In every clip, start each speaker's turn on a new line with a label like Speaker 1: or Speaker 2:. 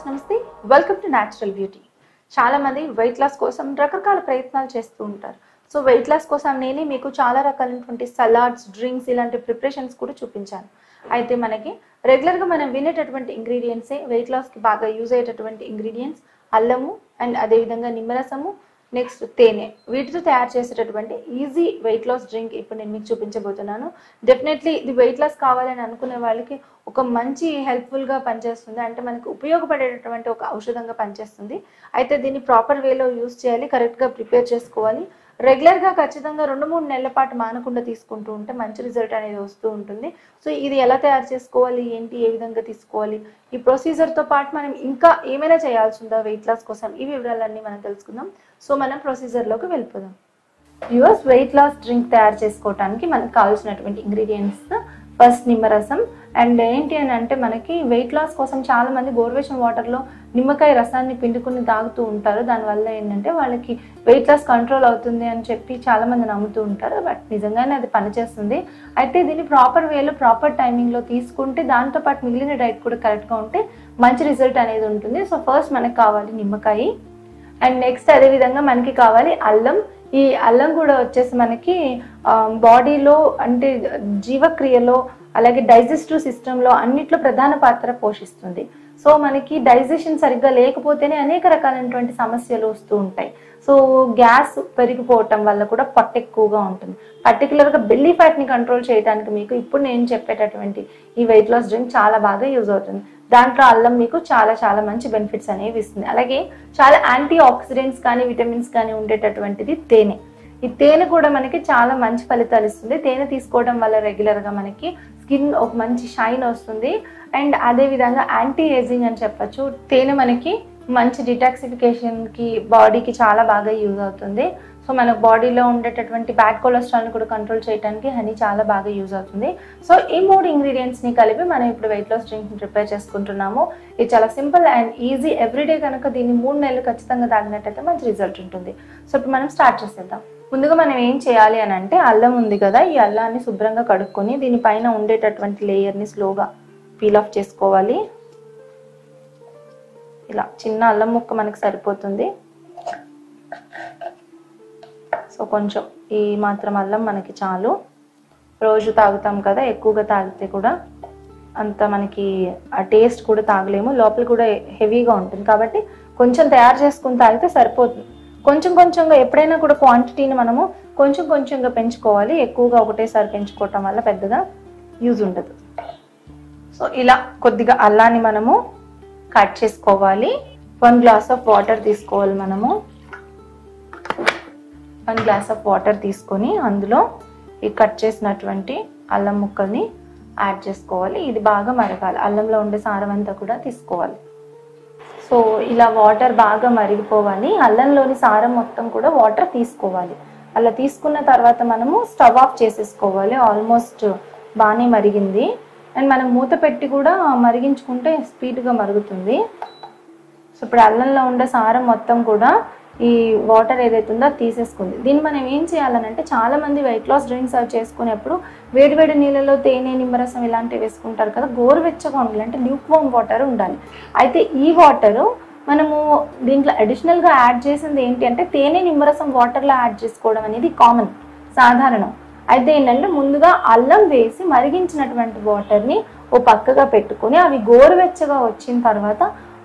Speaker 1: Viewers నమస్తే, welcome to natural beauty. చాలా మంది వెయిట్ లాస్ కోసం రకరకాల ప్రయత్నాలు చేస్తూ ఉంటారు. సో వెయిట్ లాస్ కోసం నేనే మీకు చాలా రకాలైనటువంటి సలాడ్స్, డ్రింక్స్ ఇలాంటి ప్రిపరేషన్స్ కూడా చూపించాను. అయితే మనకి రెగ్యులర్గా మనం వినేటటువంటి ఇంగ్రీడియంట్సే వెయిట్ లాస్కి బాగా యూజ్ అయ్యేటటువంటి ఇంగ్రీడియంట్స్ అల్లము అండ్ అదేవిధంగా నిమ్మరసము, నెక్స్ట్ తేనె. వీటితో తయారు చేసేటటువంటి ఈజీ వెయిట్ లాస్ డ్రింక్ ఇప్పుడు నేను మీకు చూపించబోతున్నాను. డెఫినెట్లీ ఇది వెయిట్ లాస్ కావాలని అనుకునే వాళ్ళకి ఒక మంచి హెల్ప్ఫుల్గా పనిచేస్తుంది, అంటే మనకు ఉపయోగపడేటటువంటి ఒక ఔషధంగా పనిచేస్తుంది. అయితే దీన్ని ప్రాపర్ వేలో యూజ్ చేయాలి, కరెక్ట్గా ప్రిపేర్ చేసుకోవాలి. రెగ్యులర్గా ఖచ్చితంగా 2-3 నెలల పాటు మానకుండా తీసుకుంటూ ఉంటే మంచి రిజల్ట్ అనేది వస్తూ ఉంటుంది. సో ఇది ఎలా తయారు చేసుకోవాలి, ఏంటి, ఏ విధంగా తీసుకోవాలి, ఈ ప్రొసీజర్తో పాటు మనం ఇంకా ఏమైనా చేయాల్సి ఉందా వెయిట్ లాస్ కోసం, ఈ వివరాలన్నీ మనం తెలుసుకుందాం. సో మనం ప్రొసీజర్లోకి వెళ్ళిపోదాం. వ్యూవర్స్, వెయిట్ లాస్ డ్రింక్ తయారు చేసుకోవడానికి మనకు కావాల్సినటువంటి ఇంగ్రీడియంట్స్ ఫస్ట్ నిమ్మరసం. అండ్ ఏంటి అని అంటే మనకి వెయిట్ లాస్ కోసం చాలా మంది గోరువెచ్చని వాటర్లో నిమ్మకాయ రసాన్ని పిండుకుని తాగుతూ ఉంటారు. దానివల్ల ఏంటంటే వాళ్ళకి వెయిట్ లాస్ కంట్రోల్ అవుతుంది అని చెప్పి చాలా మంది నమ్ముతూ ఉంటారు. బట్ నిజంగానే అది పనిచేస్తుంది. అయితే దీన్ని ప్రాపర్ వేలో ప్రాపర్ టైమింగ్లో తీసుకుంటే దాంతోపాటు మిగిలిన డైట్ కూడా కరెక్ట్గా ఉంటే మంచి రిజల్ట్ అనేది ఉంటుంది. సో ఫస్ట్ మనకు కావాలి నిమ్మకాయ. అండ్ నెక్స్ట్ అదేవిధంగా మనకి కావాలి అల్లం. ఈ అల్లం కూడా వచ్చేసి మనకి బాడీలో అంటే జీవక్రియలో అలాగే డైజెస్టివ్ సిస్టంలో అన్నిట్లో ప్రధాన పాత్ర పోషిస్తుంది. సో మనకి డైజెషన్ సరిగ్గా లేకపోతేనే అనేక రకాలైనటువంటి సమస్యలు వస్తూ ఉంటాయి. సో గ్యాస్ పెరిగిపోవటం వల్ల కూడా పొట్ట ఎక్కువగా ఉంటుంది. పర్టికులర్గా బెల్లీ ఫ్యాట్ని కంట్రోల్ చేయడానికి మీకు ఇప్పుడు నేను చెప్పేటటువంటి ఈ వెయిట్ లాస్ డ్రింక్ చాలా బాగా యూజ్ అవుతుంది. దాంట్లో అల్లం మీకు చాలా చాలా మంచి బెనిఫిట్స్ అనేవి ఇస్తుంది. అలాగే చాలా యాంటీ ఆక్సిడెంట్స్ కానీ విటమిన్స్ కానీ ఉండేటటువంటిది తేనె. ఈ తేనె కూడా మనకి చాలా మంచి ఫలితాలు ఇస్తుంది. తేనె తీసుకోవడం వల్ల రెగ్యులర్గా మనకి స్కిన్ ఒక మంచి షైన్ వస్తుంది. అండ్ అదేవిధంగా యాంటీ ఏజింగ్ అని చెప్పచ్చు. తేనె మనకి మంచి డిటాక్సిఫికేషన్కి బాడీకి చాలా బాగా యూజ్ అవుతుంది. సో మన బాడీలో ఉండేటటువంటి బ్యాడ్ కొలెస్ట్రాల్ని కూడా కంట్రోల్ చేయడానికి హనీ చాలా బాగా యూజ్ అవుతుంది. సో ఈ 3 ఇంగ్రీడియంట్స్ని కలిపి మనం ఇప్పుడు వెయిట్ లాస్ డ్రింక్ని ప్రిపేర్ చేసుకుంటున్నాము. ఇది చాలా సింపుల్ అండ్ ఈజీ. ఎవ్రీడే కనుక దీన్ని 3 నెలలు ఖచ్చితంగా తాగినట్టయితే మంచి రిజల్ట్ ఉంటుంది. సో ఇప్పుడు మనం స్టార్ట్ చేసేద్దాం. ముందుగా మనం ఏం చేయాలి అని అంటే అల్లం ఉంది కదా, ఈ అల్లాన్ని శుభ్రంగా కడుక్కొని దీనిపైన ఉండేటటువంటి లేయర్ని స్లోగా పీల్ ఆఫ్ చేసుకోవాలి. ఇలా చిన్న అల్లం ముక్క మనకు సరిపోతుంది. సో కొంచెం ఈ మాత్రం అల్లం మనకి చాలు. రోజు తాగుతాం కదా, ఎక్కువగా తాగితే కూడా అంత మనకి ఆ టేస్ట్ కూడా తాగలేము, లోపల కూడా హెవీగా ఉంటుంది. కాబట్టి కొంచెం తయారు చేసుకుని తాగితే సరిపోతుంది. కొంచెం కొంచెంగా ఎప్పుడైనా కూడా క్వాంటిటీని మనము కొంచెం కొంచెంగా పెంచుకోవాలి. ఎక్కువగా ఒకటేసారి పెంచుకోవటం వల్ల పెద్దగా యూజ్ ఉండదు. సో ఇలా కొద్దిగా అల్లాన్ని మనము కట్ చేసుకోవాలి. 1 గ్లాస్ ఆఫ్ వాటర్ తీసుకోవాలి. మనము 1 గ్లాస్ ఆఫ్ వాటర్ తీసుకొని అందులో ఈ కట్ చేసినటువంటి అల్లం ముక్కల్ని యాడ్ చేసుకోవాలి. ఇది బాగా మరగాలి, అల్లంలో ఉండే సారం అంతా కూడా తీసుకోవాలి. సో ఇలా వాటర్ బాగా మరిగిపోవాలి. అల్లంలోని సారం మొత్తం కూడా వాటర్ తీసుకోవాలి. అలా తీసుకున్న తర్వాత మనము స్టవ్ ఆఫ్ చేసేసుకోవాలి. ఆల్మోస్ట్ బాగానే మరిగింది. అండ్ మనం మూత పెట్టి కూడా మరిగించుకుంటే స్పీడ్గా మరుగుతుంది. సో ఇప్పుడు అల్లంలో ఉండే సారం మొత్తం కూడా ఈ వాటర్ ఏదైతే ఉందో అది తీసేసుకుంది. దీన్ని మనం ఏం చేయాలనంటే చాలా మంది వెయిట్ లాస్ డ్రింక్స్ అవి చేసుకునేప్పుడు వేడివేడి నీళ్ళలో తేనె, నిమ్మరసం ఇలాంటివి వేసుకుంటారు కదా, గోరువెచ్చగా ఉండాలి, అంటే ల్యూక్ వార్మ్ వాటర్ ఉండాలి. అయితే ఈ వాటరు మనము దీంట్లో అడిషనల్గా యాడ్ చేసింది ఏంటి అంటే తేనె, నిమ్మరసం వాటర్లో యాడ్ చేసుకోవడం అనేది కామన్, సాధారణం. అయితే ఏంటంటే ముందుగా అల్లం వేసి మరిగించినటువంటి వాటర్ని ఓ పక్కగా పెట్టుకొని అవి గోరువెచ్చగా వచ్చిన తర్వాత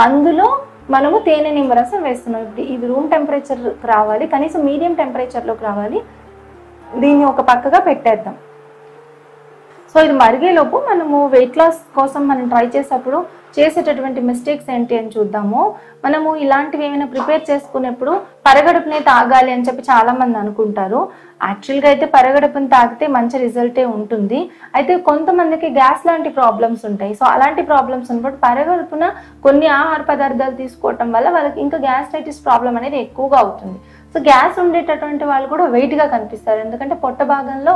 Speaker 1: అందులో మనము తేనె, నిమ్మరసం వేస్తున్నాం. ఇప్పుడు ఇది రూమ్ టెంపరేచర్ రావాలి, కనీసం మీడియం టెంపరేచర్లోకి రావాలి. దీన్ని ఒక పక్కగా పెట్టేద్దాం. సో ఇది మరిగేలోపు మనము వెయిట్ లాస్ కోసం మనం ట్రై చేసేటప్పుడు చేసేటటువంటి మిస్టేక్స్ ఏంటి అని చూద్దాము. మనము ఇలాంటివి ఏమైనా ప్రిపేర్ చేసుకునేప్పుడు పరగడుపునే తాగాలి అని చెప్పి చాలా మంది అనుకుంటారు. యాక్చువల్గా అయితే పరగడుపుని తాగితే మంచి రిజల్టే ఉంటుంది. అయితే కొంతమందికి గ్యాస్ లాంటి ప్రాబ్లమ్స్ ఉంటాయి. సో అలాంటి ప్రాబ్లమ్స్ ఉన్నప్పుడు పరగడుపున కొన్ని ఆహార పదార్థాలు తీసుకోవటం వల్ల వాళ్ళకి ఇంకా గ్యాస్ట్రైటిస్ ప్రాబ్లం అనేది ఎక్కువగా అవుతుంది. సో గ్యాస్ ఉండేటటువంటి వాళ్ళు కూడా వెయిట్గా కనిపిస్తారు, ఎందుకంటే పొట్ట భాగంలో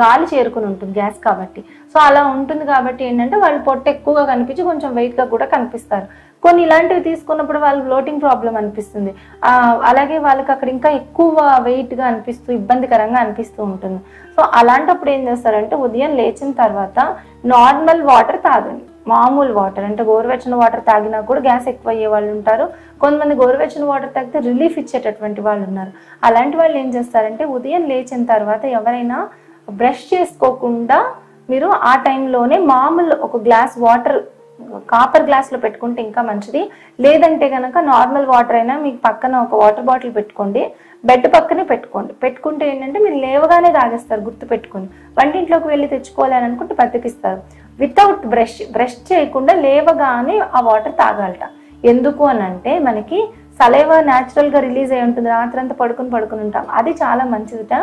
Speaker 1: గాలి చేరుకుని ఉంటుంది గ్యాస్ కాబట్టి. సో అలా ఉంటుంది కాబట్టి ఏంటంటే వాళ్ళు పొట్ట ఎక్కువగా కనిపించి కొంచెం వెయిట్గా కూడా కనిపిస్తారు. కొన్ని ఇలాంటివి తీసుకున్నప్పుడు వాళ్ళకి బ్లోటింగ్ ప్రాబ్లం అనిపిస్తుంది, అలాగే వాళ్ళకి అక్కడ ఇంకా ఎక్కువ వెయిట్గా అనిపిస్తూ ఇబ్బందికరంగా అనిపిస్తూ ఉంటుంది. సో అలాంటప్పుడు ఏం చేస్తారంటే ఉదయం లేచిన తర్వాత నార్మల్ వాటర్ తాగండి. మామూలు వాటర్ అంటే గోరువెచ్చని వాటర్ తాగినా కూడా గ్యాస్ ఎక్కువ అయ్యే వాళ్ళు ఉంటారు. కొంతమంది గోరువెచ్చని వాటర్ తాగితే రిలీఫ్ ఇచ్చేటటువంటి వాళ్ళు ఉన్నారు. అలాంటి వాళ్ళు ఏం చేస్తారంటే ఉదయం లేచిన తర్వాత ఎవరైనా బ్రష్ చేసుకోకుండా మీరు ఆ టైంలోనే మామూలు ఒక గ్లాస్ వాటర్ కాపర్ గ్లాస్లో పెట్టుకుంటే ఇంకా మంచిది. లేదంటే కనుక నార్మల్ వాటర్ అయినా మీకు పక్కన ఒక వాటర్ బాటిల్ పెట్టుకోండి, బెడ్ పక్కనే పెట్టుకుంటే ఏంటంటే మీరు లేవగానే తాగేస్తారు గుర్తుపెట్టుకొని. వంటింట్లోకి వెళ్ళి తెచ్చుకోవాలని అనుకుంటే బతికిస్తారు. వితౌట్ బ్రష్ చేయకుండా లేవగానే ఆ వాటర్ తాగాలట. ఎందుకు అని అంటే మనకి సలైవా న్యాచురల్గా రిలీజ్ అయి ఉంటుంది, రాత్రంతా పడుకుని ఉంటాం, అది చాలా మంచిదిట.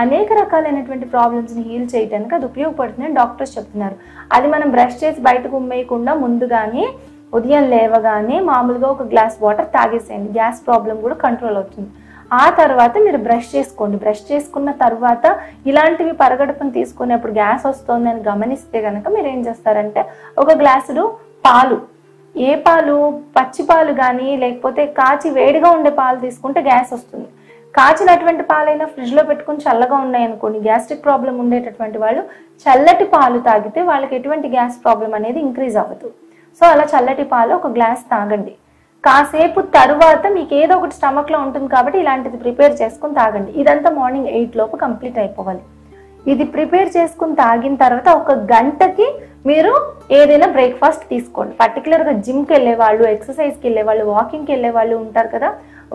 Speaker 1: అనేక రకాలైనటువంటి ప్రాబ్లమ్స్ని హీల్ చేయడానికి అది ఉపయోగపడుతుందని డాక్టర్స్ చెప్తున్నారు. అది మనం బ్రష్ చేసి బయటకు ఉమ్మేయకుండా ముందుగానే ఉదయం లేవగానే మామూలుగా ఒక గ్లాస్ వాటర్ తాగేసేయండి. గ్యాస్ ప్రాబ్లం కూడా కంట్రోల్ అవుతుంది. ఆ తర్వాత మీరు బ్రష్ చేసుకోండి. బ్రష్ చేసుకున్న తర్వాత ఇలాంటివి పరగడుపుని తీసుకునేప్పుడు గ్యాస్ వస్తుంది అని గమనిస్తే కనుక మీరు ఏం చేస్తారంటే ఒక గ్లాసుడు పాలు, ఏ పాలు, పచ్చి పాలు కానీ లేకపోతే కాచి వేడిగా ఉండే పాలు తీసుకుంటే గ్యాస్ వస్తుంది. కాచినటువంటి పాలైనా ఫ్రిడ్జ్లో పెట్టుకుని చల్లగా ఉన్నాయనుకోండి, గ్యాస్ట్రిక్ ప్రాబ్లం ఉండేటటువంటి వాళ్ళు చల్లటి పాలు తాగితే వాళ్ళకి ఎటువంటి గ్యాస్ ప్రాబ్లం అనేది ఇంక్రీజ్ అవ్వదు. సో అలా చల్లటి పాలు ఒక గ్లాస్ తాగండి. కాసేపు తరువాత మీకు ఏదో ఒకటి స్టమక్లో ఉంటుంది కాబట్టి ఇలాంటిది ప్రిపేర్ చేసుకుని తాగండి. ఇదంతా మార్నింగ్ 8 లోపు కంప్లీట్ అయిపోవాలి. ఇది ప్రిపేర్ చేసుకుని తాగిన తర్వాత ఒక గంటకి మీరు ఏదైనా బ్రేక్ఫాస్ట్ తీసుకోండి. పర్టికులర్గా జిమ్కి వెళ్ళే వాళ్ళు, ఎక్సర్సైజ్కి వెళ్ళే వాళ్ళు, వాకింగ్కి వెళ్ళే వాళ్ళు ఉంటారు కదా,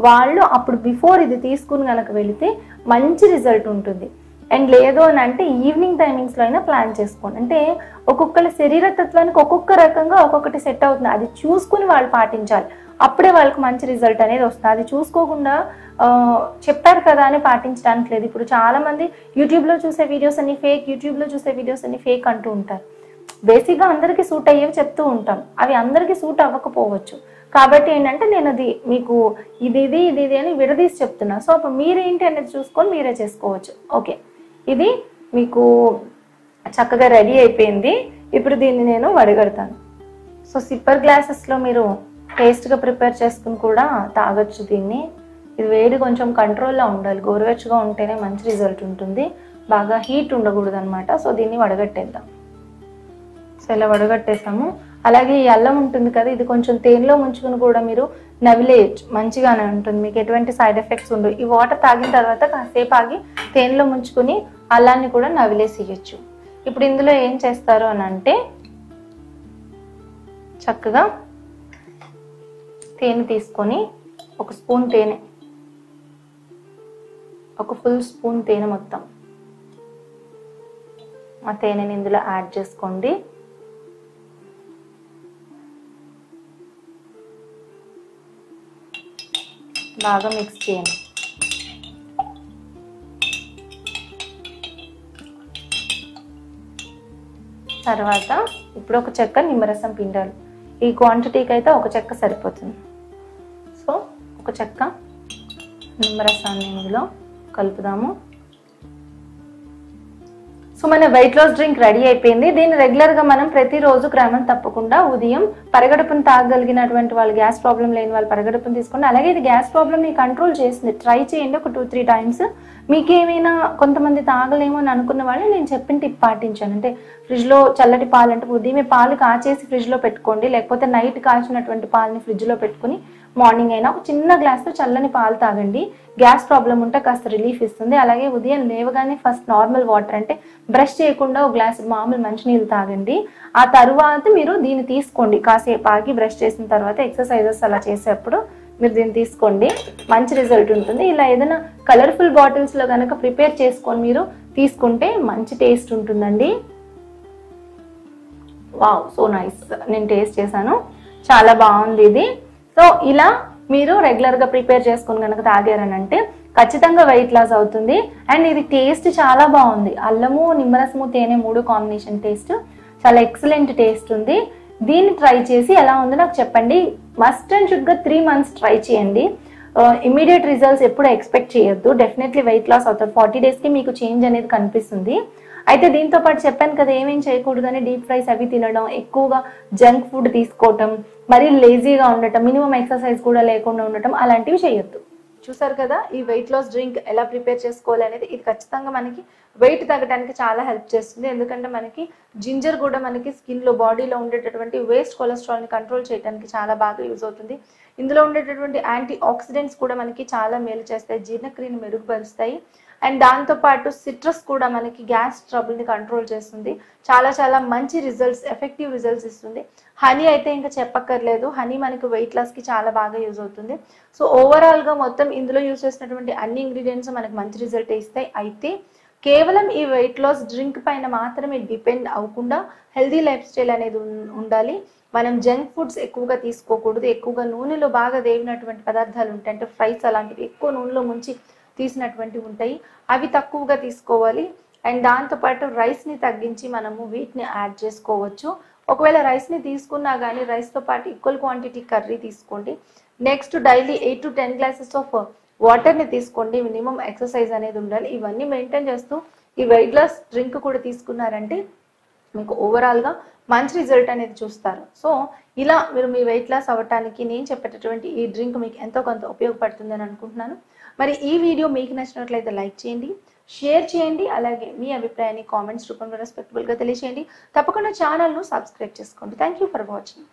Speaker 1: వాళ్ళు అప్పుడు బిఫోర్ ఇది తీసుకుని కనుక వెళితే మంచి రిజల్ట్ ఉంటుంది. అండ్ లేదు అని అంటే ఈవినింగ్ టైమింగ్స్లో అయినా ప్లాన్ చేసుకోండి. అంటే ఒక్కొక్కరి శరీరతత్వానికి ఒక్కొక్క రకంగా ఒక్కొక్కటి సెట్ అవుతుంది. అది చూసుకుని వాళ్ళు పాటించాలి. అప్పుడే వాళ్ళకి మంచి రిజల్ట్ అనేది వస్తుంది. అది చూసుకోకుండా చెప్పారు కదా అని పాటించడానికి లేదు. ఇప్పుడు చాలామంది యూట్యూబ్లో చూసే వీడియోస్ అన్ని ఫేక్, యూట్యూబ్లో చూసే వీడియోస్ అన్ని ఫేక్ అంటూ ఉంటారు. బేసిక్గా అందరికీ సూట్ అయ్యేవి చెప్తూ ఉంటాం, అవి అందరికీ సూట్ అవ్వకపోవచ్చు. కాబట్టి ఏంటంటే నేను అది మీకు ఇది అని విడదీసి చెప్తున్నా. సో అప్పుడు మీరేంటి అనేది చూసుకొని మీరే చేసుకోవచ్చు. ఓకే, ఇది మీకు చక్కగా రెడీ అయిపోయింది. ఇప్పుడు దీన్ని నేను వడగడతాను. సో సిప్పర్ గ్లాసెస్లో మీరు టేస్ట్గా ప్రిపేర్ చేసుకుని కూడా తాగొచ్చు దీన్ని. ఇది వేడి కొంచెం కంట్రోల్లో ఉండాలి, గోరువెచ్చగా ఉంటేనే మంచి రిజల్ట్ ఉంటుంది. బాగా హీట్ ఉండకూడదు అనమాట. సో దీన్ని వడగట్టేద్దాం. సో ఇలా వడగట్టేసాము. అలాగే ఈ అల్లం ఉంటుంది కదా, ఇది కొంచెం తేనెలో ముంచుకుని కూడా మీరు నవిలేయచ్చు, మంచిగానే ఉంటుంది, మీకు ఎటువంటి సైడ్ ఎఫెక్ట్స్ ఉండవు. ఈ వాటర్ తాగిన తర్వాత కాసేపు ఆగి తేనెలో ముంచుకుని అల్లాన్ని కూడా నవిలేసేయచ్చు. ఇప్పుడు ఇందులో ఏం చేస్తారు అని అంటే చక్కగా తేనె తీసుకొని ఒక స్పూన్ తేనె, ఒక ఫుల్ స్పూన్ తేనె మొత్తం ఆ తేనెని ఇందులో యాడ్ చేసుకోండి. బాగా మిక్స్ చేయండి. తర్వాత ఇప్పుడు ఒక చెక్క నిమ్మరసం పిండాలి. ఈ క్వాంటిటీకి అయితే ఒక చెక్క సరిపోతుంది. సో ఒక చెక్క నిమ్మరసాన్ని ఇందులో కలుపుదాము. సో మన వెయిట్ లాస్ డ్రింక్ రెడీ అయిపోయింది. దీన్ని రెగ్యులర్గా మనం ప్రతిరోజు క్రమం తప్పకుండా ఉదయం పరగడుపును తాగగలిగినటువంటి వాళ్ళు, గ్యాస్ ప్రాబ్లం లేని వాళ్ళు పరగడుపును తీసుకోండి. అలాగే ఇది గ్యాస్ ప్రాబ్లమ్ని కంట్రోల్ చేస్తుంది. ట్రై చేయండి ఒక 2-3 టైమ్స్. మీకేమైనా కొంతమంది తాగలేమో అని అనుకున్న వాళ్ళు నేను చెప్పిన టిప్ పాటించాను. అంటే ఫ్రిడ్జ్లో చల్లటి పాలు అంటే ఉదయమే పాలు కాచేసి ఫ్రిడ్జ్లో పెట్టుకోండి, లేకపోతే నైట్ కాచినటువంటి పాలని ఫ్రిడ్జ్లో పెట్టుకుని మార్నింగ్ అయినా ఒక చిన్న గ్లాస్తో చల్లని పాలు తాగండి. గ్యాస్ ప్రాబ్లం ఉంటే కాస్త రిలీఫ్ ఇస్తుంది. అలాగే ఉదయం లేవగానే ఫస్ట్ నార్మల్ వాటర్ అంటే బ్రష్ చేయకుండా ఒక గ్లాస్ మామూలు మంచినీళ్ళు తాగండి. ఆ తర్వాత మీరు దీన్ని తీసుకోండి. కాసేపు ఆగి బ్రష్ చేసిన తర్వాత ఎక్సర్సైజెస్ అలా చేసేటప్పుడు మీరు దీన్ని తీసుకోండి, మంచి రిజల్ట్ ఉంటుంది. ఇలా ఏదైనా కలర్ఫుల్ బాటిల్స్లో కనుక ప్రిపేర్ చేసుకొని మీరు తీసుకుంటే మంచి టేస్ట్ ఉంటుందండి. Wow, so nice. నేను టేస్ట్ చేశాను, చాలా బాగుంది ఇది. సో ఇలా మీరు రెగ్యులర్గా ప్రిపేర్ చేసుకొని కనుక తాగారనంటే ఖచ్చితంగా వెయిట్ లాస్ అవుతుంది. అండ్ ఇది టేస్ట్ చాలా బాగుంది. అల్లము, నిమ్మరసము, తేనె 3 కాంబినేషన్ టేస్ట్ చాలా ఎక్సలెంట్ టేస్ట్ ఉంది. దీన్ని ట్రై చేసి ఎలా ఉందో నాకు చెప్పండి. మస్ట్ అండ్ షుడ్గా 3 months ట్రై చేయండి. ఇమీడియట్ రిజల్ట్స్ ఎప్పుడు ఎక్స్పెక్ట్ చేయొద్దు. డెఫినెట్లీ వెయిట్ లాస్ అవుతారు. 40 daysకి మీకు చేంజ్ అనేది కనిపిస్తుంది. అయితే దీంతో పాటు చెప్పాను కదా ఏమేం చేయకూడదు అని, డీప్ ఫ్రైస్ అవి తినడం, ఎక్కువగా జంక్ ఫుడ్ తీసుకోవటం, మరీ లేజీగా ఉండటం, మినిమం ఎక్సర్సైజ్ కూడా లేకుండా ఉండటం, అలాంటివి చేయొద్దు. చూసారు కదా ఈ వెయిట్ లాస్ డ్రింక్ ఎలా ప్రిపేర్ చేసుకోవాలి అనేది. ఇది ఖచ్చితంగా మనకి వెయిట్ తగ్గడానికి చాలా హెల్ప్ చేస్తుంది. ఎందుకంటే మనకి జింజర్ కూడా మనకి స్కిన్లో బాడీలో ఉండేటటువంటి వేస్ట్ కొలెస్ట్రాల్ని కంట్రోల్ చేయడానికి చాలా బాగా యూజ్ అవుతుంది. ఇందులో ఉండేటటువంటి యాంటీ ఆక్సిడెంట్స్ కూడా మనకి చాలా మేలు చేస్తాయి, జీర్ణక్రియను మెరుగుపరుస్తాయి. అండ్ దాంతోపాటు సిట్రస్ కూడా మనకి గ్యాస్ ట్రబుల్ని కంట్రోల్ చేస్తుంది. చాలా చాలా మంచి రిజల్ట్స్, ఎఫెక్టివ్ రిజల్ట్స్ ఇస్తుంది. హనీ అయితే ఇంకా చెప్పక్కర్లేదు, హనీ మనకి వెయిట్ లాస్కి చాలా బాగా యూజ్ అవుతుంది. సో ఓవరాల్గా మొత్తం ఇందులో యూజ్ చేసినటువంటి అన్ని ఇంగ్రీడియంట్స్ మనకి మంచి రిజల్ట్ ఇస్తాయి. అయితే కేవలం ఈ వెయిట్ లాస్ డ్రింక్ పైన మాత్రమే డిపెండ్ అవ్వకుండా హెల్దీ లైఫ్ స్టైల్ అనేది ఉండాలి. మనం జంక్ ఫుడ్స్ ఎక్కువగా తీసుకోకూడదు. ఎక్కువగా నూనెలో బాగా దేవినటువంటి పదార్థాలు ఉంటాయి, అంటే ఫ్రైస్ అలాంటివి ఎక్కువ నూనెలో ముంచి తీసినటువంటివి ఉంటాయి, అవి తక్కువగా తీసుకోవాలి. అండ్ దాంతోపాటు రైస్ని తగ్గించి మనము వీటిని యాడ్ చేసుకోవచ్చు. ఒకవేళ రైస్ని తీసుకున్నా కానీ రైస్తో పాటు ఈక్వల్ క్వాంటిటీ కర్రీ తీసుకోండి. Next daily 8 to 10 glasses of వాటర్ని తీసుకోండి. మినిమం ఎక్సర్సైజ్ అనేది ఉండాలి. ఇవన్నీ మెయింటైన్ చేస్తూ ఈ వెయిట్ లాస్ డ్రింక్ కూడా తీసుకున్నారంటే మీకు ఓవరాల్గా మంచి రిజల్ట్ అనేది చూస్తారు. సో ఇలా మీరు మీ వెయిట్ లాస్ అవ్వటానికి నేను చెప్పేటటువంటి ఈ డ్రింక్ మీకు ఎంతో కొంత ఉపయోగపడుతుందని అనుకుంటున్నాను. మరి ఈ వీడియో మీకు నచ్చినట్లయితే లైక్ చేయండి, షేర్ చేయండి, అలాగే మీ అభిప్రాయాన్ని కామెంట్స్ రూపంలో రెస్పెక్టబుల్గా తెలియజేయండి. తప్పకుండా ఛానల్ను సబ్స్క్రైబ్ చేసుకోండి. Thank you for watching.